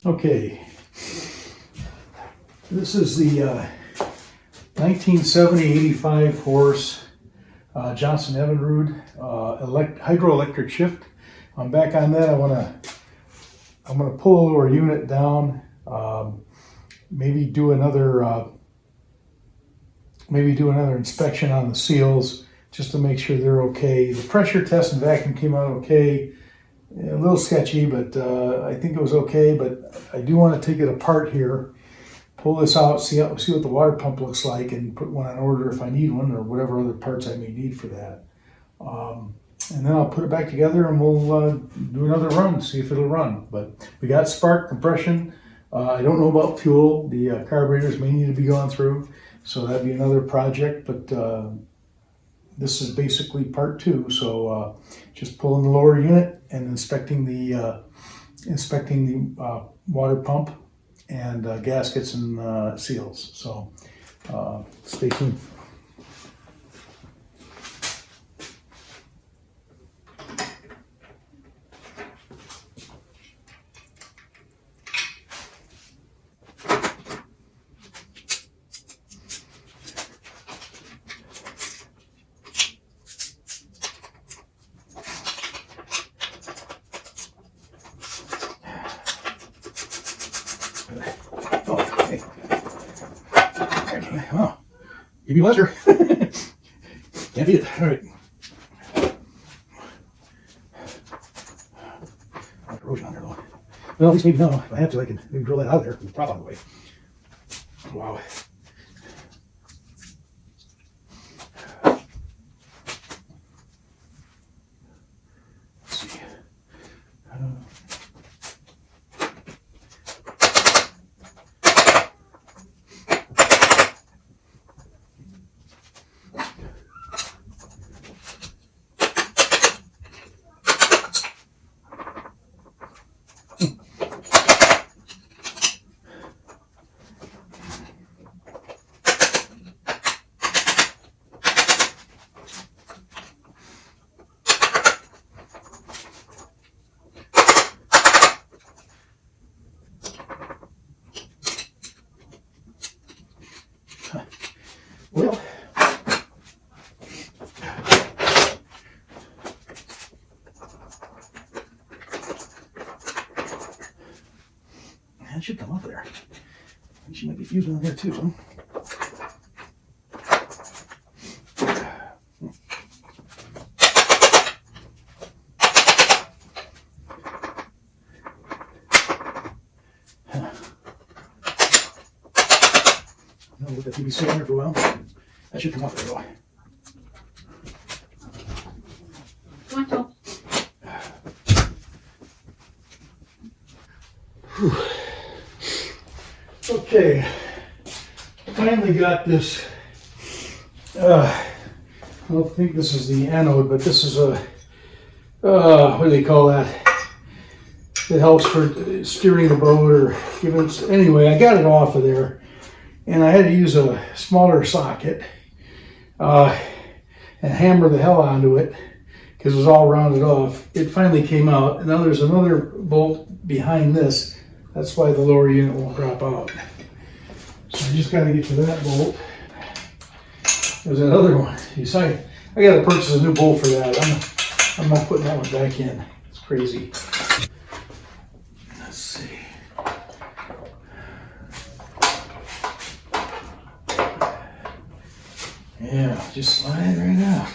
Okay, this is the 1970 85 horse Johnson Evinrude hydroelectric shift. I'm back on that. I'm gonna pull the lower unit down. Maybe do another inspection on the seals just to make sure they're okay. The pressure test and vacuum came out okay. A little sketchy, but I think it was okay. But I do want to take it apart here, pull this out, see what the water pump looks like, and put one on order if I need one, or whatever other parts I may need for that. And then I'll put it back together and we'll do another run, see if it'll run. But we got spark, compression. I don't know about fuel. The carburetors may need to be gone through, so that'd be another project. But this is basically part 2. So just pulling the lower unit and inspecting the water pump and gaskets and seals. So stay tuned. Oh, give you pleasure. Can't beat it. All right. Erosion on there though. Well, at least maybe no. If I have to, I can maybe drill that out of there with the prop out of the way. Wow. Let's see. Well, that should come up there. And she might be fused on there too. I'll let that PVC on there for a while. That should come off there though. Come on, Tom. Okay, finally got this. I don't think this is the anode, but this is a what do they call that? It helps for steering the boat or giving. Anyway, I got it off of there, and I had to use a smaller socket and hammer the hell onto it because it was all rounded off. It finally came out, and now there's another bolt behind this. That's why the lower unit won't drop out. So I just got to get to that bolt. There's another one. You see, I got to purchase a new bolt for that. I'm not putting that one back in. It's crazy. Let's see. Yeah, just slide right out.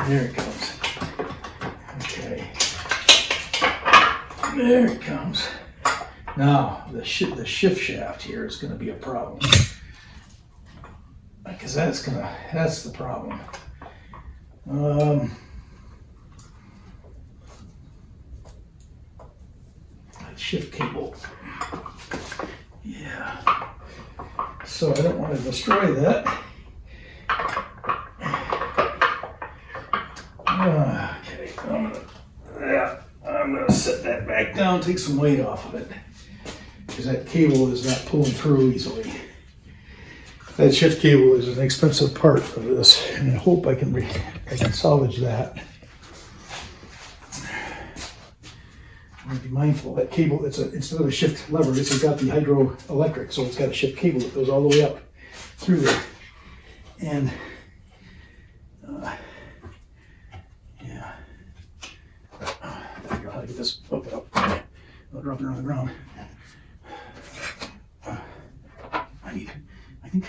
There it comes. Okay. There it comes. Now, the shift shaft here is going to be a problem. Because that's the problem. That shift cable. Yeah. So I don't want to destroy that. Okay, I'm gonna set that back down, take some weight off of it, because that cable is not pulling through easily. That shift cable is an expensive part of this, and I hope I can salvage that. be mindful of that cable. Instead of a shift lever, it's got the hydroelectric, so it's got a shift cable that goes all the way up through there. And yeah, I figure out how to get this open up. I'll drop it on the ground. I think.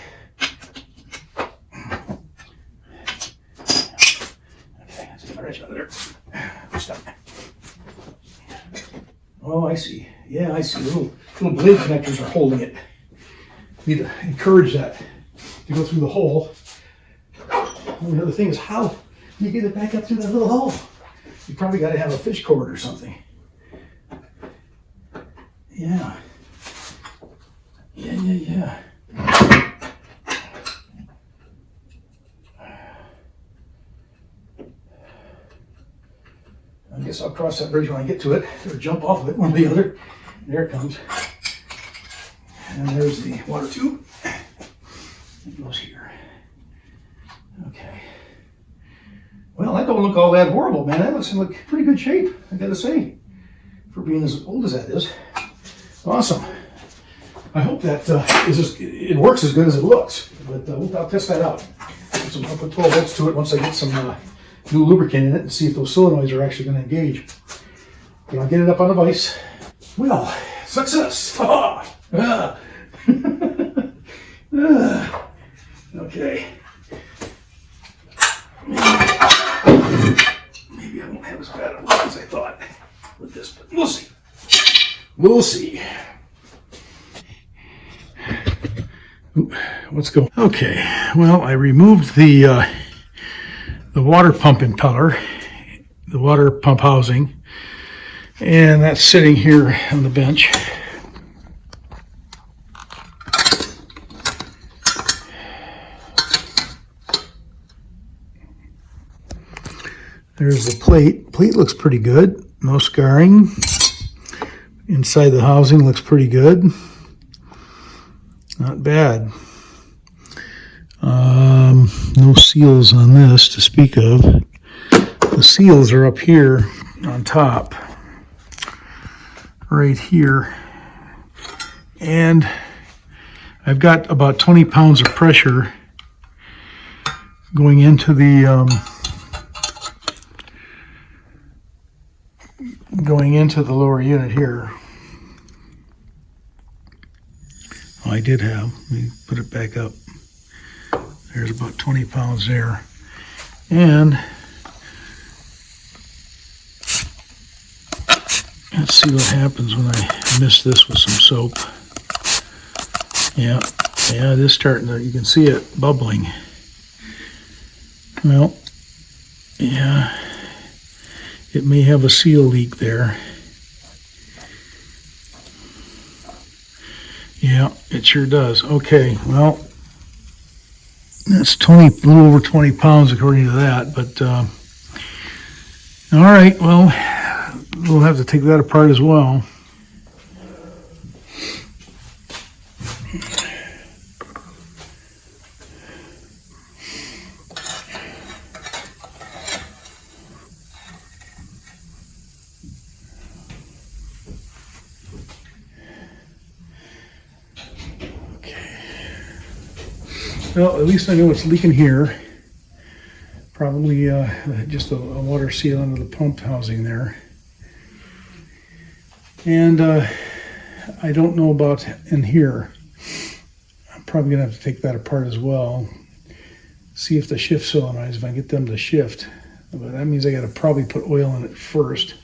Okay, let's get my wrench out of there. Stop. Oh, I see. Yeah, I see. Little blade connectors are holding it. Need to encourage that to go through the hole. And the other thing is, how do you get it back up through that little hole? You probably got to have a fish cord or something. Yeah. Yeah. I guess I'll cross that bridge when I get to it, or jump off of it, one or the other. There it comes. And there's the water tube. It goes here. Okay. Well, that don't look all that horrible, man. That looks in pretty good shape, I gotta say, for being as old as that is. Awesome. I hope that it works as good as it looks, but I'll test that out. I'll put 12 volts to it once I get some new lubricant in it and see if those solenoids are actually going to engage. But I'll get it up on the vise. Well, success! Okay. Maybe I won't have as bad a luck as I thought with this, but we'll see. We'll see. Ooh, let's go. Okay, well, I removed the water pump impeller, the water pump housing, and that's sitting here on the bench. There's the plate. Plate looks pretty good. No scarring. Inside the housing looks pretty good. Not bad. No seals on this to speak of. The seals are up here on top, right here. And I've got about 20 pounds of pressure going into the lower unit here. Oh, I did have. Let me put it back up. There's about 20 pounds there. And let's see what happens when I mist this with some soap. Yeah, it is starting to, you can see it bubbling. Well, yeah, it may have a seal leak there. Yeah, it sure does. Okay, well, that's a little over 20 pounds according to that, but all right, well, we'll have to take that apart as well. Well, at least I know it's leaking here. Probably just a water seal under the pump housing there. And I don't know about in here. I'm probably gonna have to take that apart as well. See if the shift solenoids, if I get them to shift. But that means I gotta probably put oil in it first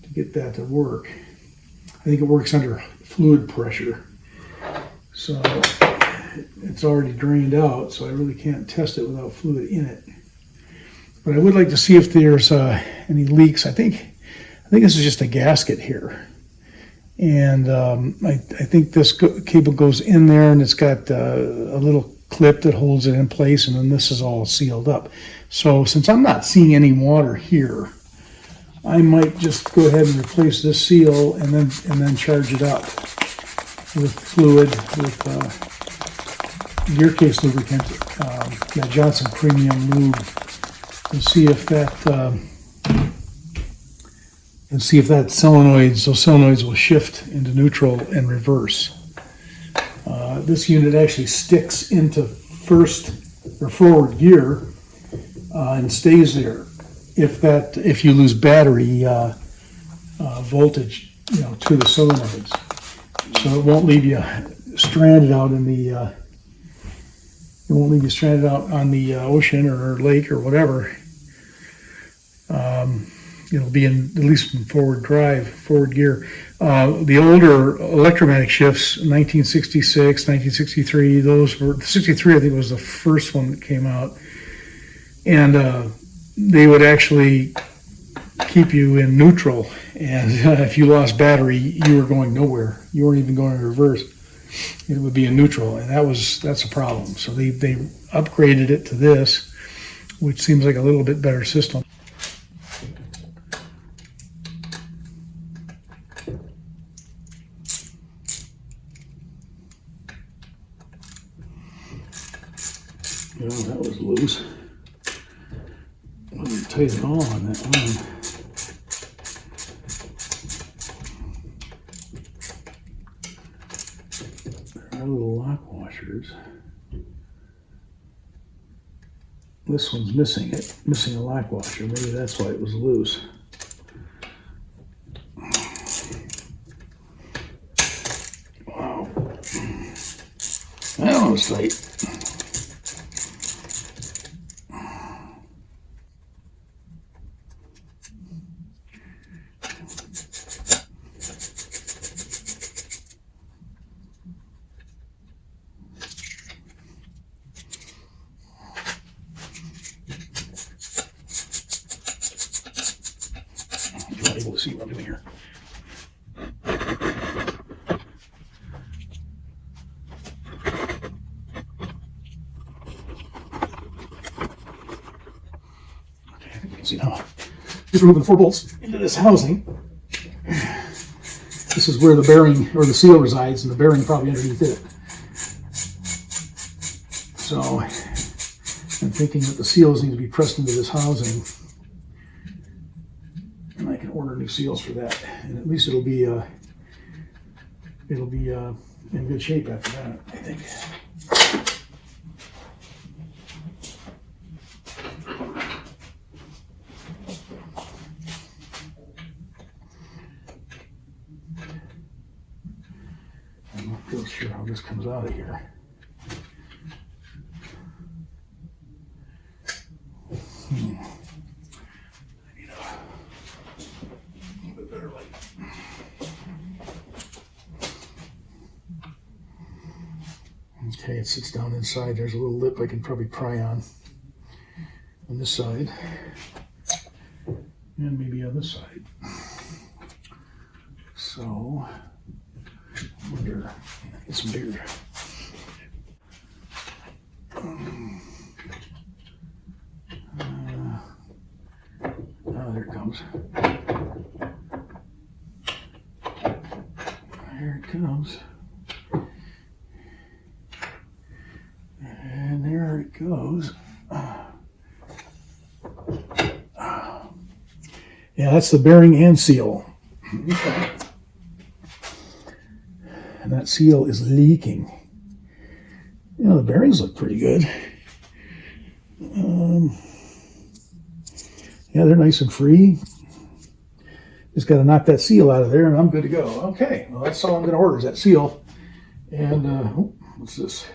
to get that to work. I think it works under fluid pressure. So it's already drained out, so I really can't test it without fluid in it. But I would like to see if there's any leaks. I think this is just a gasket here. And I think this cable goes in there, and it's got a little clip that holds it in place, and then this is all sealed up. So since I'm not seeing any water here, I might just go ahead and replace this seal and then charge it up with fluid, with gear case lubricant, that Johnson Premium Lube, and see if that and see if those solenoids will shift into neutral and reverse. This unit actually sticks into first or forward gear and stays there. If you lose battery voltage, to the solenoids, so it won't leave you stranded out in the. It won't leave you stranded out on the ocean or lake or whatever. It'll be at least in forward gear. The older electromagnetic shifts, 1966, 1963, those were, 63 I think was the first one that came out. And they would actually keep you in neutral. And if you lost battery, you were going nowhere. You weren't even going in reverse. It would be in neutral, and that's a problem. So they upgraded it to this, which seems like a little bit better system. That was loose. Wasn't tight at all on that one. There are little lock washers. This one's missing a lock washer. Maybe that's why it was loose. Wow. That one was tight. Able to see what I'm doing here. Okay, I think you can see now. Just removing the 4 bolts into this housing. This is where the bearing or the seal resides, and the bearing probably underneath it. So I'm thinking that the seals need to be pressed into this housing. And I can order new seals for that, and at least it'll be in good shape after that, I think. I'm not real sure how this comes out of here. Okay, it sits down inside. There's a little lip I can probably pry on this side, and maybe on this side. So, I wonder, get some bigger. There it comes. There it comes. And there it goes. Yeah, that's the bearing and seal. Okay. And that seal is leaking. The bearings look pretty good. Yeah, they're nice and free. Just got to knock that seal out of there and I'm good to go. Okay, well, that's all I'm going to order is that seal. And, what's this?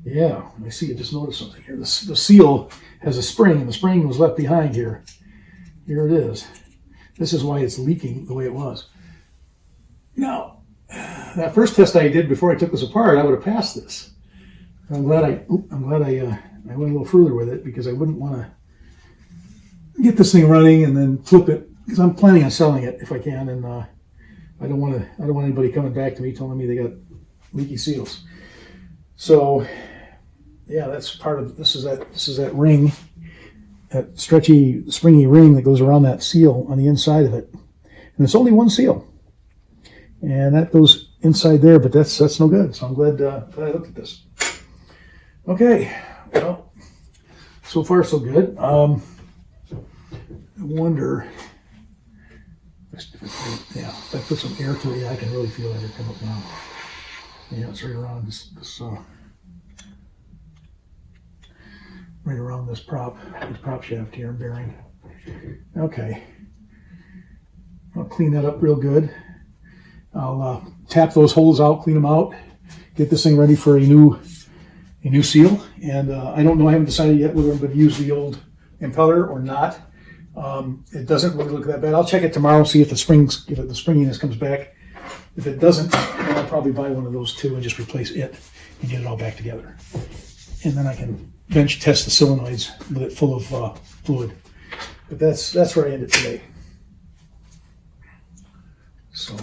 Yeah, I see. I just noticed something here. The seal has a spring, and the spring was left behind here. Here it is. This is why it's leaking the way it was. Now, that first test I did before I took this apart, I would have passed this. I'm glad I went a little further with it because I wouldn't want to get this thing running and then flip it because I'm planning on selling it if I can, and I don't want anybody coming back to me telling me they got leaky seals. So. Yeah, that's part of this is that ring, that stretchy, springy ring that goes around that seal on the inside of it, and it's only one seal, and that goes inside there. But that's no good. So I'm glad I looked at this. Okay, well, so far so good. I wonder. Yeah, if I put some air to it, yeah, I can really feel it come up now. Yeah, it's right around right around this prop shaft here, bearing. Okay. I'll clean that up real good. I'll tap those holes out, clean them out, get this thing ready for a new seal. And I don't know, I haven't decided yet whether I'm going to use the old impeller or not. It doesn't really look that bad. I'll check it tomorrow, see if the springiness comes back. If it doesn't, then I'll probably buy one of those too and just replace it and get it all back together. And then I can bench test the solenoids with it full of fluid. But that's where I end it today. So,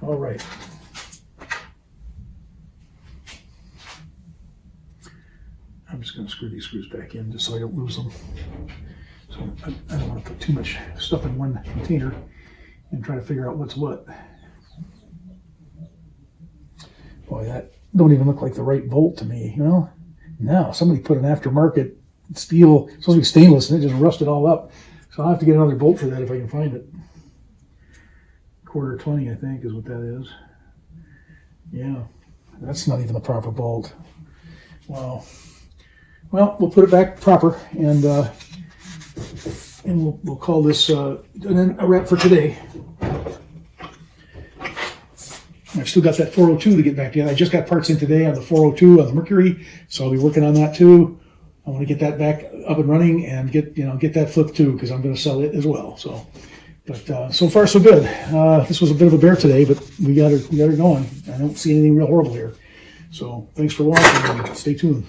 all right. I'm just going to screw these screws back in just so I don't lose them. So I don't want to put too much stuff in one container and try to figure out what's what. Boy, that don't even look like the right bolt to me, you know? No, somebody put an aftermarket steel, it's supposed to be stainless, and it just rusted all up. So I'll have to get another bolt for that if I can find it. 1/4 I think is what that is. Yeah, that's not even the proper bolt. Wow. Well, we'll put it back proper, and we'll call this a wrap for today. I've still got that 402 to get back together. I just got parts in today on the 402 on the Mercury, so I'll be working on that too. I want to get that back up and running and get that flipped too, because I'm going to sell it as well. So, but so far so good. This was a bit of a bear today, but we got her going. I don't see anything real horrible here. So thanks for watching and stay tuned.